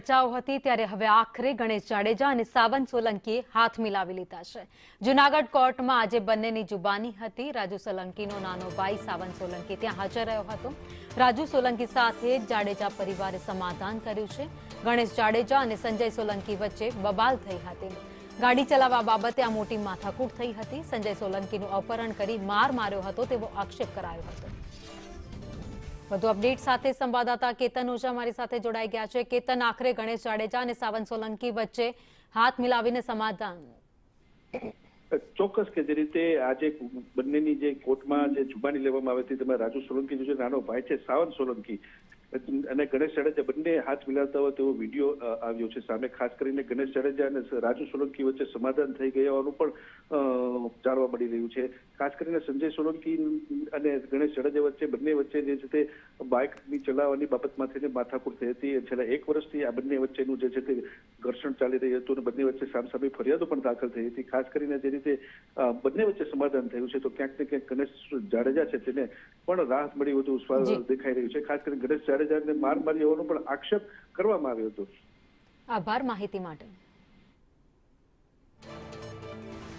ચર્ચાઓ હતી ત્યારે હવે આખરે ગણેશ જાડેજા અને સાવંત સોલંકીએ હાથ મિલાવી લીધા છે। જૂનાગઢ કોર્ટમાં આજે બંનેની જુબાની હતી। રાજુ સોલંકીનો નાનો ભાઈ સાવંત સોલંકી ત્યાં હાજર રહ્યો હતો। રાજુ સોલંકી સાથે જાડેજા પરિવારે સમાધાન કર્યું છે। ગણેશ જાડેજા અને સંજય સોલંકી વચ્ચે બબાલ થઈ હતી। ગાડી ચલાવવા બાબતે આ મોટી માથાકૂટ થઈ હતી। સંજય સોલંકીનું અપહરણ કરી માર માર્યો હતો તેવો આક્ષેપ કરાયો હતો। વધુ અપડેટ સાથે સંવાદદાતા કેતન ઓઝા મારી સાથે જોડાઈ ગયા છે। કેતન, આખરે ગણેશ જાડેજા અને સાવંત સોલંકી વચ્ચે હાથ મિલાવીને સમાધાન। ચોક્કસ કે જે રીતે આજે બંનેની જે કોર્ટમાં જે જુબાની લેવામાં આવી હતી તેમાં રાજુ સોલંકી જે નાનો ભાઈ છે સાવંત સોલંકી અને ગણેશ જાડેજા બંને હાથ મિલાવતા હોય તેવો વિડીયો આવ્યો છે સામે। ખાસ કરીને ગણેશ જાડેજા અને રાજુ સોલંકી વચ્ચે સમાધાન થઈ ગયા હોવાનું પણ જાણવા મળી રહ્યું છે। ખાસ કરીને સંજય સોલંકી અને ગણેશ જાડેજા વચ્ચે બંને વચ્ચે જે છે તે બાઇકની ચલાવવાની બાબતમાં માથાકૂટ થઈ હતી। છેલ્લા 1 વર્ષથી આ બંને વચ્ચેનું જે છે તે ઘર્ષણ ચાલી રહ્યું હતું અને બંને વચ્ચે સામસામે ફરિયાદો પણ દાખલ થઈ હતી। ખાસ કરીને જે રીતે બંને વચ્ચે સમાધાન થયું છે તો ક્યાંક ને ક્યાંક ગણેશ જાડેજા છે તેને પણ રાહત મળી હોવાનું દેખાઈ રહ્યું છે। ખાસ કરીને ગણેશ જાડેજાને માર મારી હોવાનો પણ આક્ષેપ કરવામાં આવ્યો હતો। આભાર માહિતી માટે।